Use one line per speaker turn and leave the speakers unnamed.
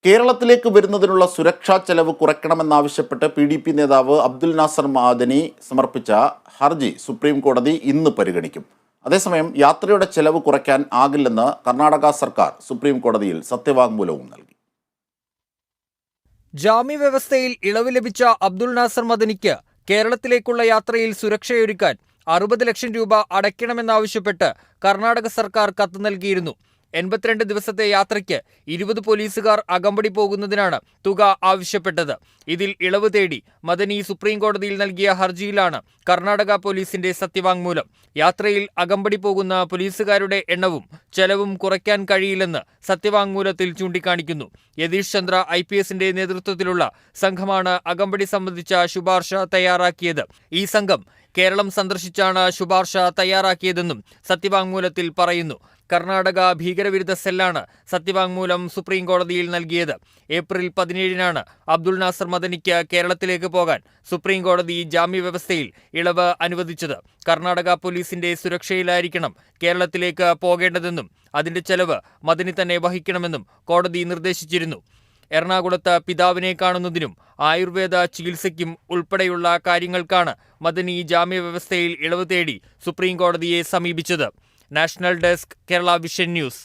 കേരളത്തിലേക്ക് വരുന്നതിനുള്ള സുരക്ഷാ ചെലവ് കുറയ്ക്കണമെന്നാവശ്യപ്പെട്ട് PDP നേതാവ് അബ്ദുൽ നാസർ മഅദനി സമർപ്പിച്ച ഹർജി സുപ്രീം കോടതി ഇന്ന് പരിഗണിക്കും. അതേസമയം യാത്രയുടെ ചെലവ് കുറയ്ക്കാൻ ആകില്ലെന്ന് കർണാടക സർക്കാർ സുപ്രീം കോടതിയിൽ സത്യവാങ്മൂലവും നൽകി.
ജാമ്യവ്യവസ്ഥയിൽ ഇളവ് ലഭിച്ച അബ്ദുൽ നാസർ മഅദനിക്ക് കേരളത്തിലേക്കുള്ള യാത്രയിൽ സുരക്ഷയൊരുക്കാൻ 60 ലക്ഷം രൂപ അടയ്ക്കണമെന്നാവശ്യപ്പെട്ട് കർണാടക സർക്കാർ കത്ത് നൽകിയിരുന്നു. 82 ദിവസത്തെ യാത്രയ്ക്ക് 20 പോലീസുകാർ അകമ്പടി പോകുന്നതിനാണ് തുക ആവശ്യപ്പെട്ടത്. ഇതിൽ ഇളവ് തേടി മദനി സുപ്രീം കോടതിയിൽ നൽകിയ ഹർജിയിലാണ് കർണാടക പോലീസിന്റെ സത്യവാങ്മൂലം. യാത്രയിൽ അകമ്പടി പോകുന്ന പോലീസുകാരുടെ എണ്ണവും ചെലവും കുറയ്ക്കാൻ കഴിയില്ലെന്ന് സത്യവാങ്മൂലത്തിൽ ചൂണ്ടിക്കാണിക്കുന്നു. യതീഷ് ചന്ദ്ര IPSന്റെ നേതൃത്വത്തിലുള്ള സംഘമാണ് അകമ്പടി സംബന്ധിച്ച ശുപാർശ തയ്യാറാക്കിയത്. ഈ സംഘം കേരളം സന്ദർശിച്ചാണ് ശുപാർശ തയ്യാറാക്കിയതെന്നും സത്യവാങ്മൂലത്തിൽ പറയുന്നു. കർണാടക ഭീകരവിരുദ്ധ സെല്ലാണ് സത്യവാങ്മൂലം സുപ്രീം കോടതിയിൽ നൽകിയത്. ഏപ്രിൽ 17-നാണ് അബ്ദുൽ നാസർ മഅദനിക്ക് കേരളത്തിലേക്ക് പോകാൻ സുപ്രീം കോടതി ജാമ്യവ്യവസ്ഥയിൽ ഇളവ് അനുവദിച്ചത്. കർണാടക പോലീസിന്റെ സുരക്ഷയിലായിരിക്കണം കേരളത്തിലേക്ക് പോകേണ്ടതെന്നും അതിന്റെ ചെലവ് മദനി തന്നെ വഹിക്കണമെന്നും കോടതി നിർദ്ദേശിച്ചിരുന്നു. എറണാകുളത്ത് പിതാവിനെ കാണുന്നതിനും ആയുർവേദ ചികിത്സയ്ക്കും ഉൾപ്പെടെയുള്ള കാര്യങ്ങൾക്കാണ് മദനി ജാമ്യവ്യവസ്ഥയിൽ ഇളവ് തേടി സുപ്രീം കോടതിയെ സമീപിച്ചത്. National desk, Kerala vision news.